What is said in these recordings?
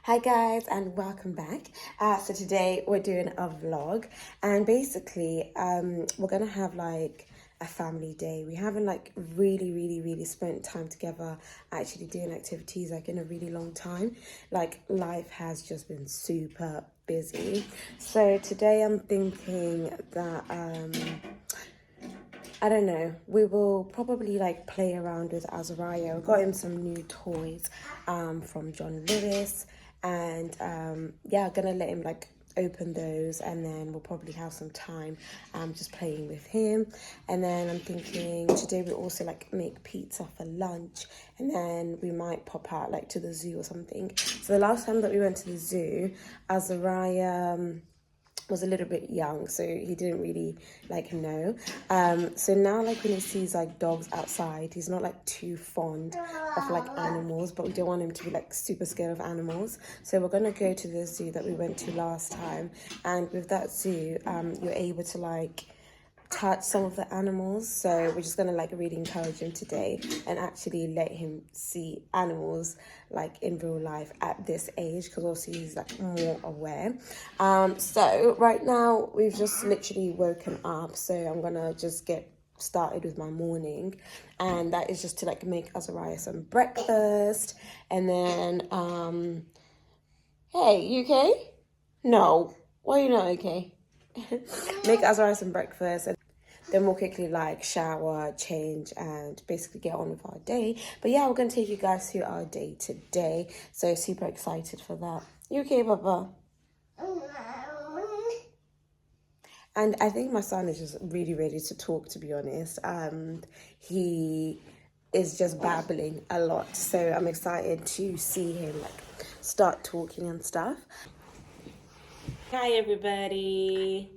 Hi guys and welcome back. So today we're doing a vlog and basically we're gonna have like a family day. We haven't like really spent time together actually doing activities like in a really long time. Like life has just been super busy. So today I'm thinking that I don't know, we will probably like play around with Azariah. We got him some new toys from John Lewis, and yeah, gonna let him like open those, and then we'll probably have some time just playing with him. And then I'm thinking today we also like make pizza for lunch, and then we might pop out like to the zoo or something. So the last time that we went to the zoo, Azariah was a little bit young, so he didn't really like know. So now like when he sees like dogs outside, he's not like too fond of like animals, but we don't want him to be like super scared of animals. So we're gonna go to the zoo that we went to last time, and with that zoo you're able to like touch some of the animals. So we're just gonna like really encourage him today and actually let him see animals like in real life at this age, because also he's like more aware. So right now we've just literally woken up, so I'm gonna just get started with my morning, and that is just to like make Azariah some breakfast. And then hey, you okay? No, why are you not okay? Make Azariah some breakfast, and then we'll quickly like shower, change, and basically get on with our day. But yeah, we're gonna take you guys through our day today, so super excited for that. You okay, Papa? And I think my son is just really ready to talk, to be honest. He is just babbling a lot, so I'm excited to see him like start talking and stuff. Hi everybody.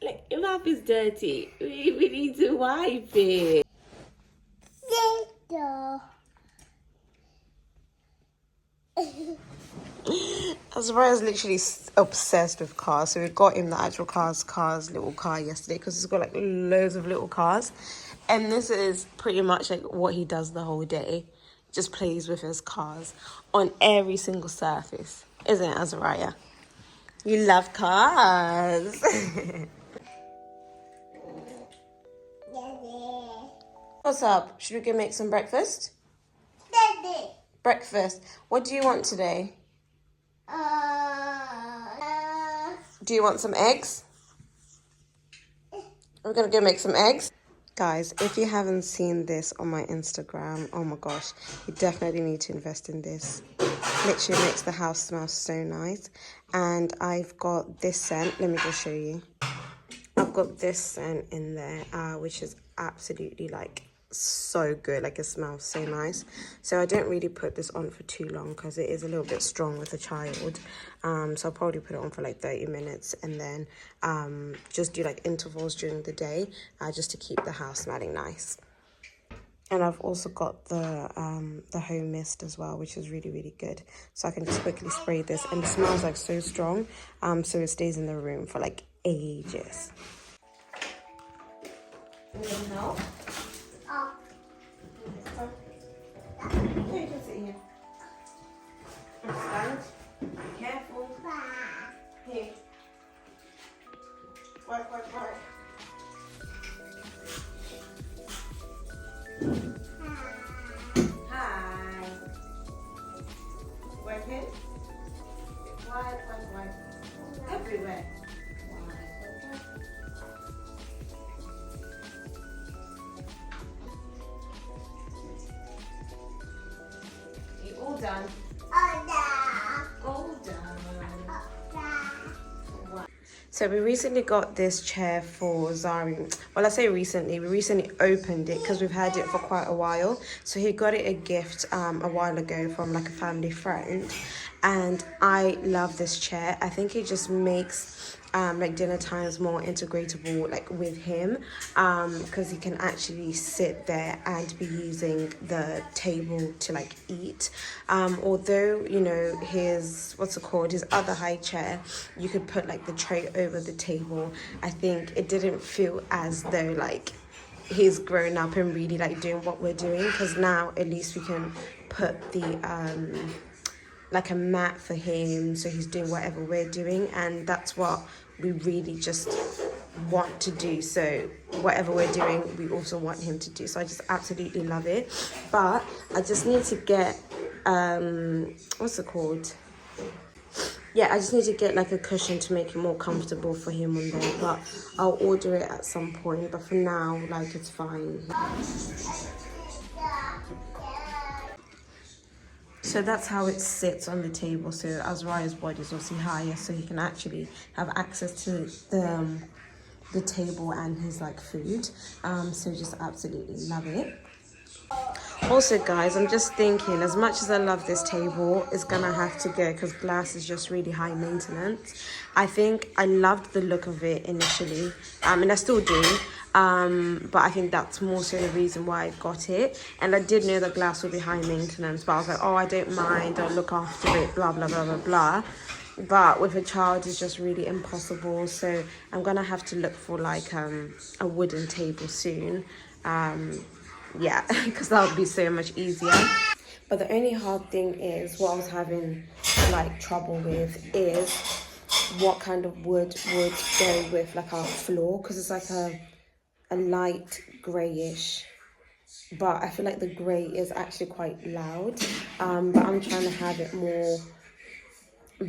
Like, your mouth is dirty. We need to wipe it. Azariah's literally obsessed with cars, so we got him the actual cars little car yesterday, because he's got like loads of little cars, and this is pretty much like what he does the whole day. Just plays with his cars on every single surface, isn't it, Azariah? You love cars. What's up? Should we go make some breakfast? Daddy. Breakfast. What do you want today? Do you want some eggs? We're gonna go make some eggs. Guys, if you haven't seen this on my Instagram, oh my gosh, you definitely need to invest in this. Literally makes the house smell so nice. And I've got this scent. Let me just show you. I've got this scent in there, which is absolutely like so good. Like, it smells so nice. So I don't really put this on for too long, because it is a little bit strong with a child. So I'll probably put it on for like 30 minutes, and then just do like intervals during the day, just to keep the house smelling nice. And I've also got the home mist as well, which is really good. So I can just quickly spray this, and it smells like so strong, so it stays in the room for like ages. You need help? Yeah, you can sit here. Stand. Be careful. Here. Work. Hi. Working? Wipe. Everywhere. You all done? All done. So we recently got this chair for Zari. Well, I say recently. We recently opened it because we've had it for quite a while. So he got it a gift a while ago from like a family friend. And I love this chair. I think it just makes like dinner times more integratable like with him, because he can actually sit there and be using the table to like eat. Although, you know, his his other high chair, you could put like the tray over the table. I think it didn't feel as though like he's grown up and really like doing what we're doing, because now at least we can put the like a mat for him, so he's doing whatever we're doing, and that's what we really just want to do. So whatever we're doing, we also want him to do. So I just absolutely love it. But I just need to get what's it called? Yeah, I just need to get like a cushion to make it more comfortable for him on there, but I'll order it at some point. But for now, like, it's fine. So that's how it sits on the table. So Azariah's body is obviously higher, so he can actually have access to the table and his like food. So just absolutely love it. Also, guys, I'm just thinking, as much as I love this table, it's gonna have to go because glass is just really high maintenance. I think I loved the look of it initially, and I still do. But I think that's more so the reason why I got it. And I did know that glass would be high maintenance, but I was like, oh, I don't mind, I'll look after it, blah, blah, blah, blah, blah. But with a child, it's just really impossible. So I'm gonna have to look for like a wooden table soon. Yeah, because that would be so much easier. But the only hard thing is, what I was having like trouble with is what kind of wood would go with like our floor, because it's like a light greyish, but I feel like the grey is actually quite loud. But I'm trying to have it more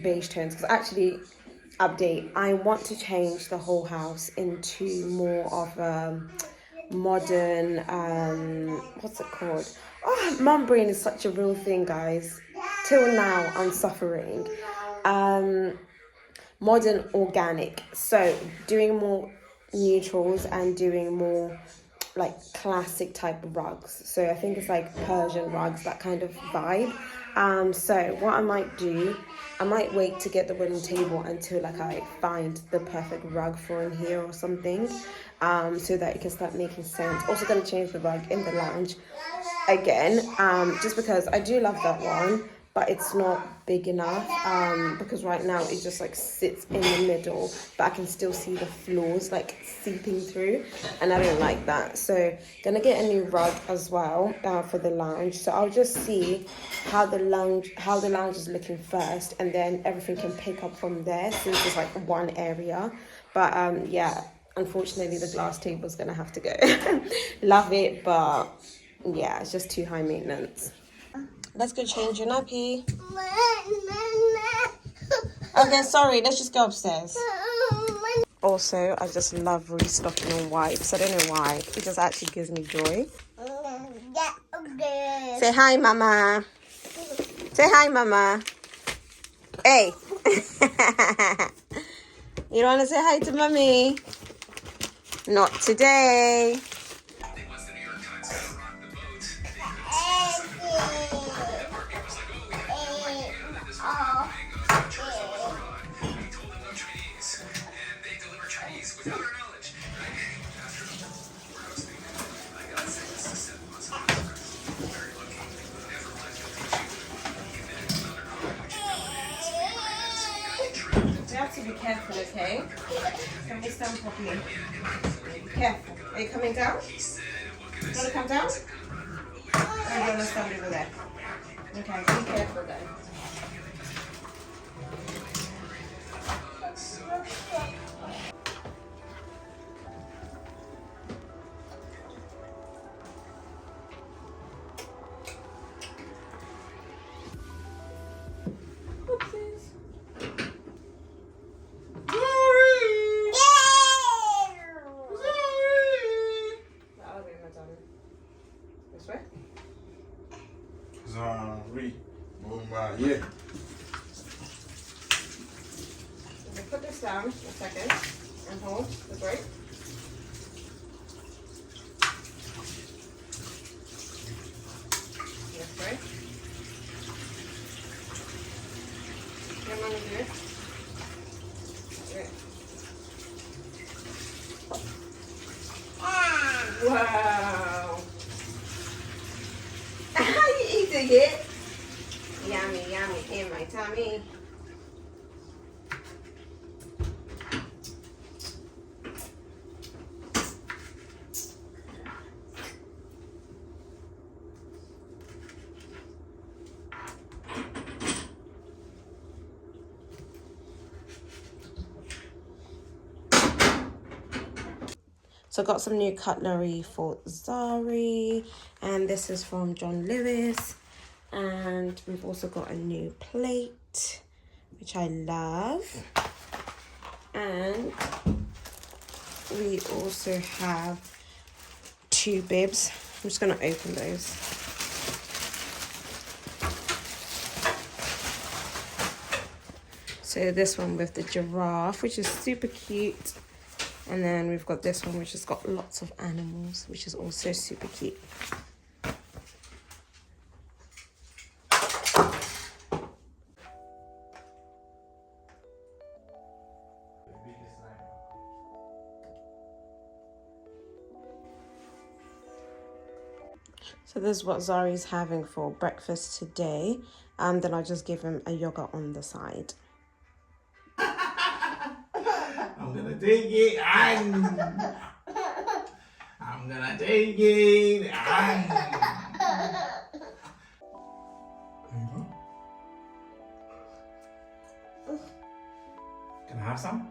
beige tones, because actually, update, I want to change the whole house into more of a modern, what's it called? Oh, mum brain is such a real thing, guys. Till now, I'm suffering. Modern organic. So doing more neutrals and doing more like classic type of rugs. So I think it's like Persian rugs, that kind of vibe. So what I might do, I might wait to get the wooden table until like I find the perfect rug for in here or something, so that it can start making sense. Also gonna change the rug in the lounge again, just because I do love that one, but it's not big enough, because right now it just like sits in the middle, but I can still see the floors like seeping through, and I don't like that. So gonna get a new rug as well for the lounge. So I'll just see how the lounge is looking first, and then everything can pick up from there, since it's like one area. But yeah, unfortunately the glass table is gonna have to go. Love it, but yeah, it's just too high maintenance. Let's go change your nappy. Okay, sorry, let's just go upstairs. Also, I just love restocking on wipes. I don't know why. It just actually gives me joy. Say hi, mama. Say hi, mama. Hey. You don't want to say hi to mommy? Not today. Be careful, okay? Can we stand properly? Careful. Are you coming down? You want to come down? Or do you want to stand over there? Okay, be careful then. Yeah. Put this down a second and hold this right. That's right. Come on, do it. Right. Wow. Are you eating it? Yummy, yummy in my tummy. So I got some new cutlery for Zari, and this is from John Lewis. And we've also got a new plate, which I love. And we also have 2 bibs. I'm just going to open those. So this one with the giraffe, which is super cute. And then we've got this one, which has got lots of animals, which is also super cute. So this is what Zari's having for breakfast today. And then I just give him a yogurt on the side. I'm gonna take it. I'm gonna take it. There you go. Can I have some?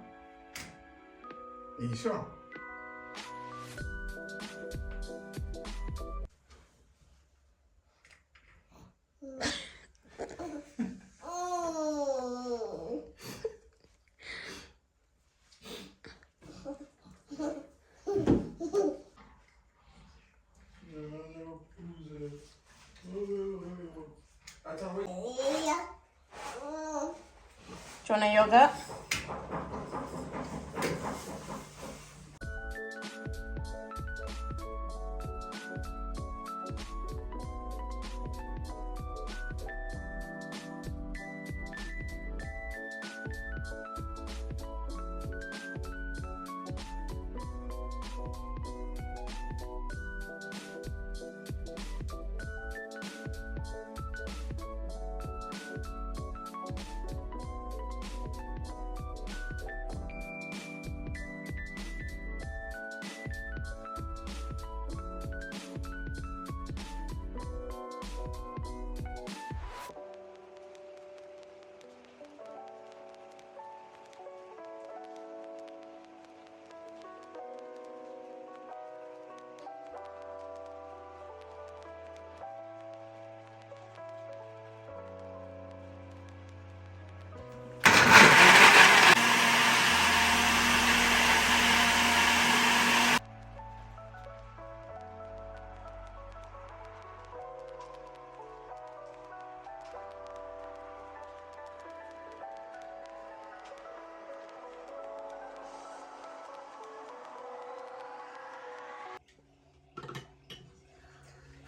Are you sure? Do you want a yogurt?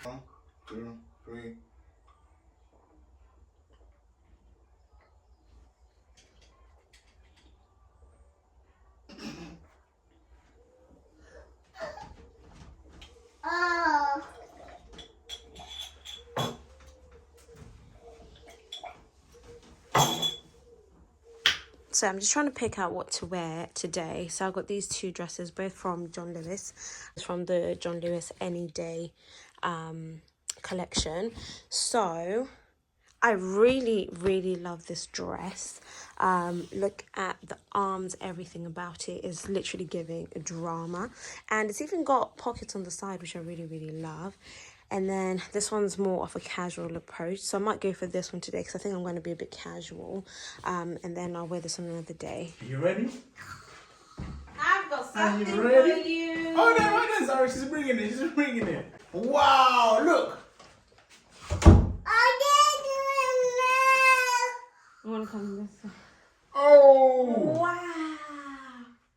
One, two, three. So I'm just trying to pick out what to wear today. So I've got these 2 dresses, both from John Lewis. It's from the John Lewis Any Day collection. So I really, really love this dress. Look at the arms, everything about it is literally giving a drama. And it's even got pockets on the side, which I really, really love. And then this one's more of a casual approach. So I might go for this one today because I think I'm going to be a bit casual. And then I'll wear this on another day. Are you ready? I've got something Are you ready? for you. Oh, no, sorry. She's bringing it. She's bringing it. Wow, look. I want to come this way. Oh. Wow.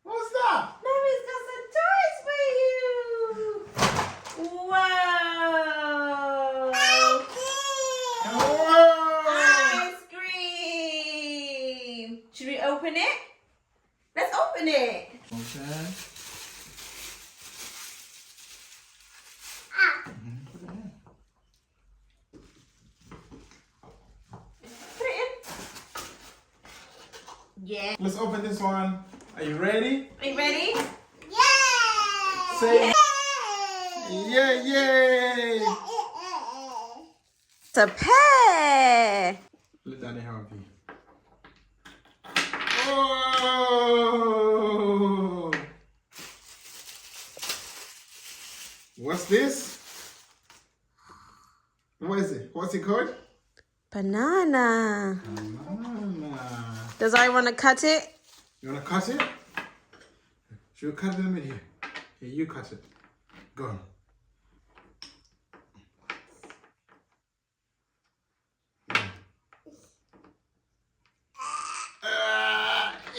What's that? Mommy's got some toys for you. Whoa. Whoa. Ice cream. Should we open it? Let's open it. Okay. Yeah. Let's open this one. Are you ready? Are you ready? Yeah! Say yeah, yay! It's a pair. Let Daddy help you. Oh! What's this? What is it? What's it called? Banana. Banana. Does I want to cut it? You want to cut it? Should we cut it in the middle here? Here, you cut it. Go on.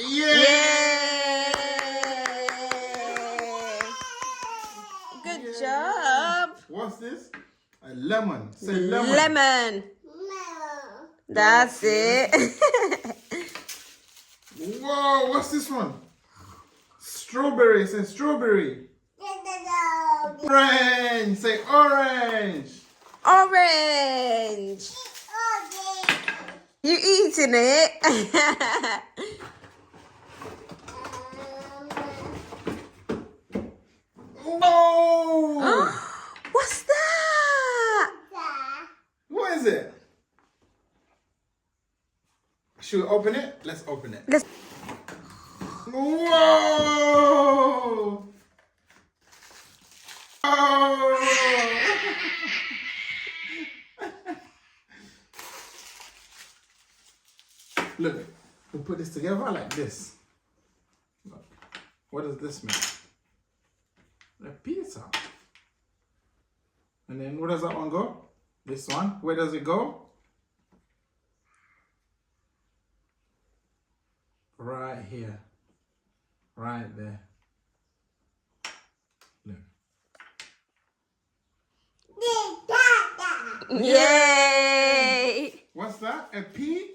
Yay! Good job. What's this? A lemon. Say lemon. Lemon. That's it. Whoa, what's this one? Strawberry. Say strawberry. Orange. Say orange. Orange. You eating it? Oh! What's that? What is it? Should we open it? Let's open it. Let's. Whoa! Oh! Look, we put this together like this. Look, what does this mean? A pizza. And then where does that one go? This one. Where does it go? Right here. Right there. Look. Yay! What's that? A pizza.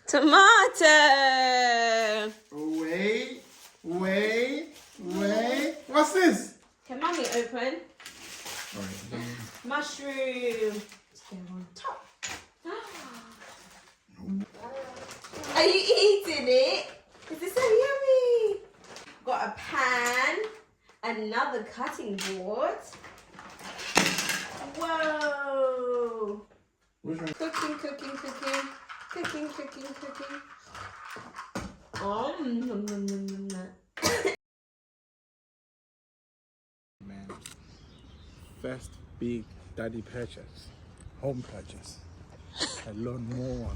Tomato. Wait. What's this? Can mommy open? Alright. Mushroom. Let's go on top. Are you eating it? Is this so yummy? Got a pan, another cutting board. Whoa! Which one? Cooking. Nom. Man. First big daddy purchase. Home purchase. A lot more.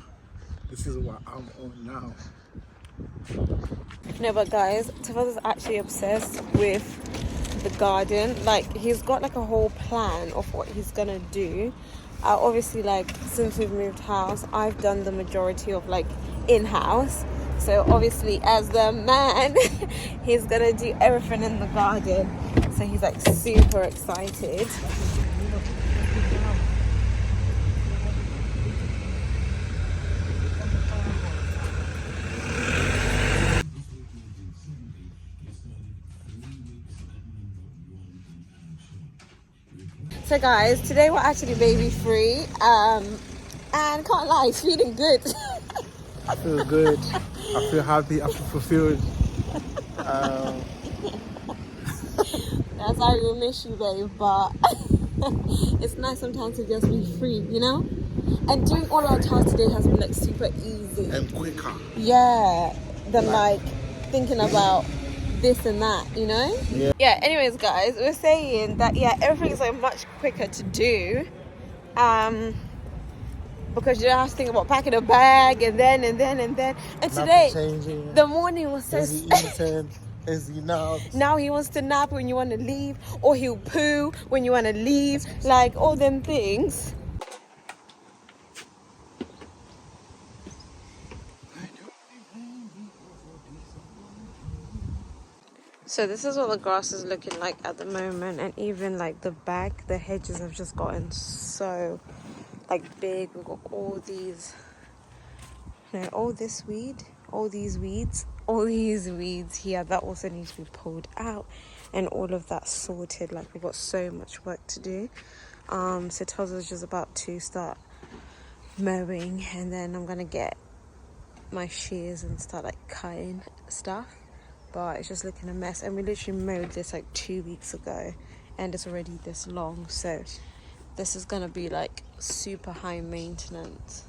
This is what I'm on now. No, but guys, Tava's actually obsessed with the garden. Like, he's got like a whole plan of what he's gonna do. Obviously, like, since we've moved house, I've done the majority of like in-house. So obviously, as the man, he's gonna do everything in the garden. So he's like super excited. So guys, today we're actually baby free, and can't lie, it's feeling good. I feel good. I feel happy. I feel fulfilled. That's how we miss you, babe, but it's nice sometimes to just be free, you know? And doing all our tasks today has been like super easy. And quicker. Yeah, than like thinking about this and that, you know? Yeah, anyways guys, we're saying that everything's like much quicker to do, because you don't have to think about packing a bag and then and today the morning was so Is he now he wants to nap when you want to leave, or he'll poo when you want to leave, like all them things. So this is what the grass is looking like at the moment, and even like the hedges have just gotten so like big. We've got all these, all these weeds here that also need to be pulled out, and all of that sorted. Like, we've got so much work to do. So Toza's just about to start mowing, and then I'm gonna get my shears and start like cutting stuff. But it's just looking a mess, and we literally mowed this like 2 weeks ago, and it's already this long, so this is gonna be like super high maintenance.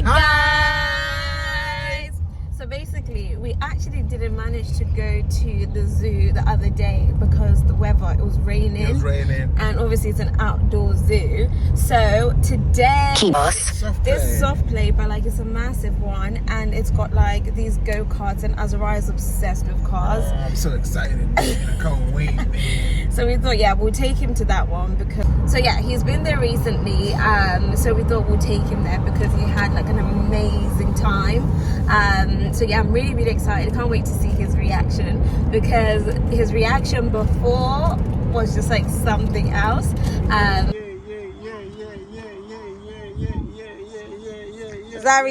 guys! So basically, we actually didn't manage to go to the zoo the other day because the weather, it was raining. It was raining. And obviously it's an outdoor zoo. So today, it's soft play, but like it's a massive one. And it's got like these go-karts, and Azariah is obsessed with cars. Oh, I'm so excited. I can't wait. So we thought, yeah, we'll take him to that one because, so yeah, he's been there recently. So we thought we'll take him there because he had like an amazing time. So yeah, I'm really, really excited. I can't wait to see his reaction because his reaction before was just like something else.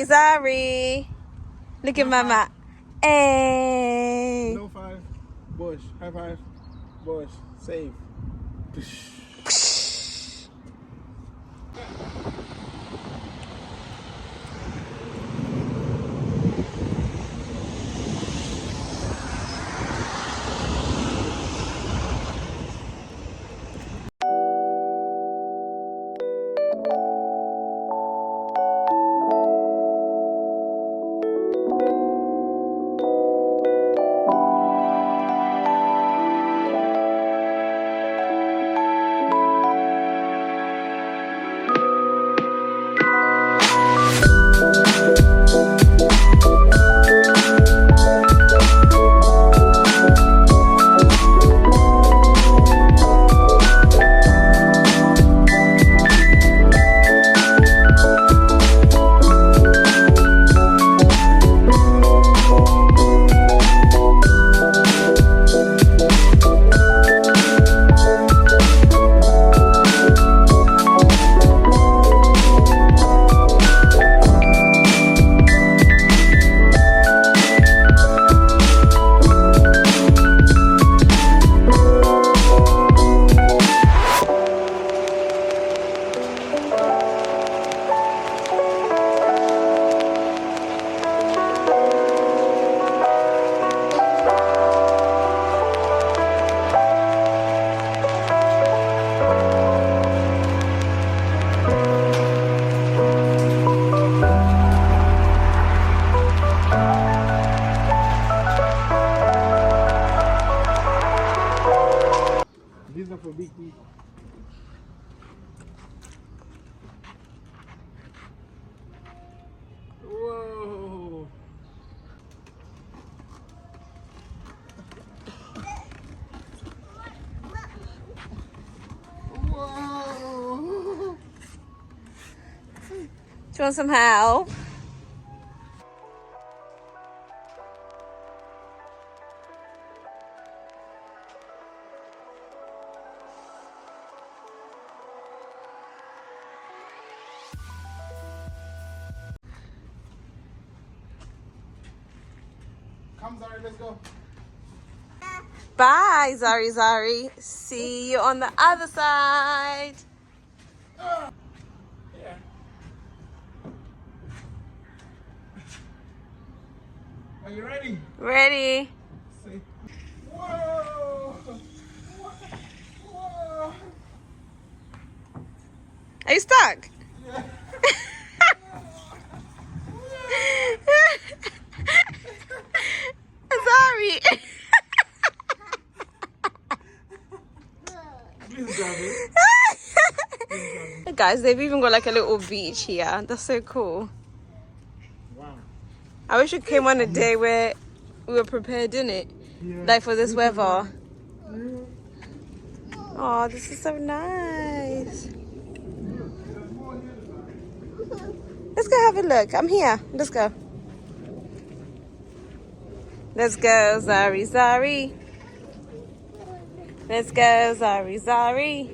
Zari. Look at mama. Hey. No five. Bush. High five. Bush. Save. These are for big people. Whoa. Whoa. Do you want some help? Come, Zari, let's go. Bye, Zari. See you on the other side. Yeah. Are you ready? Ready? Say, whoa. Whoa. Are you stuck? Yeah. Sorry. Please grab it. Guys, they've even got like a little beach here. That's so cool. Wow. I wish we came on a day where we were prepared, didn't it? Yeah. Like for this weather. Oh, this is so nice. Let's go have a look. I'm here. Let's go. Let's go, Zari. Let's go, Zari.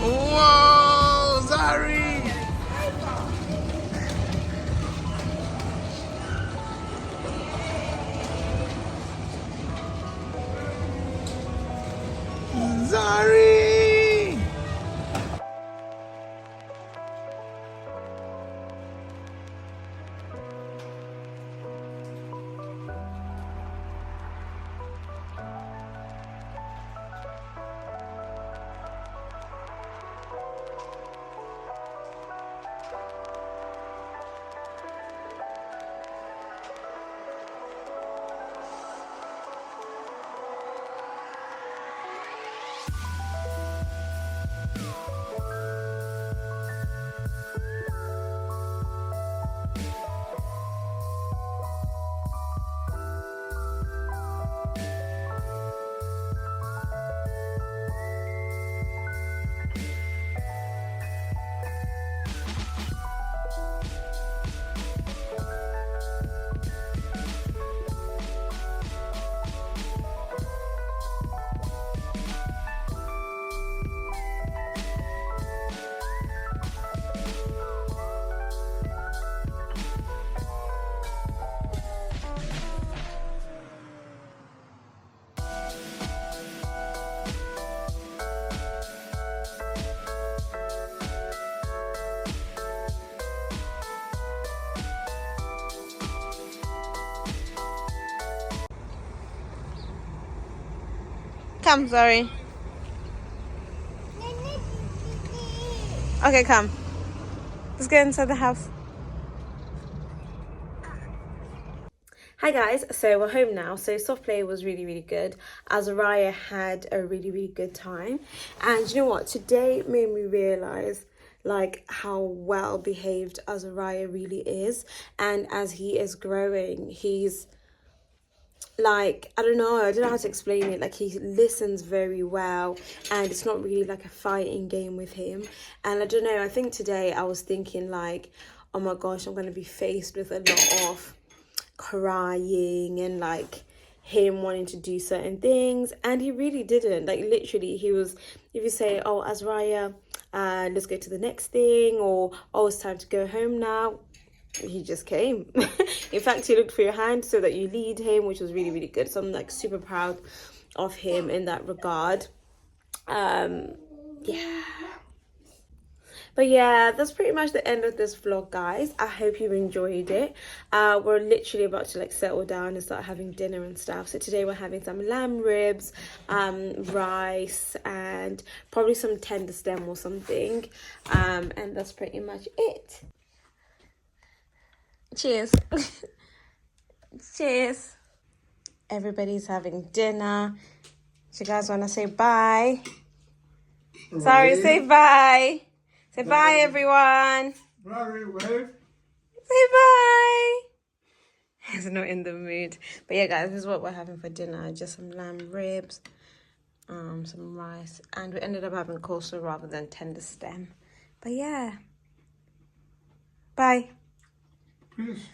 Whoa, Zari! Zari! Come, sorry. Okay, come. Let's go inside the house. Hi guys, so we're home now. So soft play was really good. Azariah had a really good time, and you know what, today made me realize like how well behaved Azariah really is. And as he is growing, he's like, I don't know how to explain it. Like, he listens very well, and it's not really like a fighting game with him. And I don't know, I think today I was thinking like, oh my gosh, I'm going to be faced with a lot of crying and like him wanting to do certain things, and he really didn't. Like, literally, he was, if you say, oh Azariah, let's go to the next thing, or oh, it's time to go home now, he just came. In fact, he looked for your hand so that you lead him, which was really good. So I'm like super proud of him in that regard. Yeah, but yeah, that's pretty much the end of this vlog, guys. I hope you enjoyed it. We're literally about to like settle down and start having dinner and stuff. So today we're having some lamb ribs, rice, and probably some tender stem or something, and that's pretty much it. Cheers. Cheers. Everybody's having dinner. So you guys want to say bye? Sorry, say bye. Say bye, everyone. Zari, wave. Say bye. He's not in the mood. But yeah, guys, this is what we're having for dinner. Just some lamb ribs, some rice, and we ended up having coleslaw rather than tender stem. But yeah. Bye. Peace.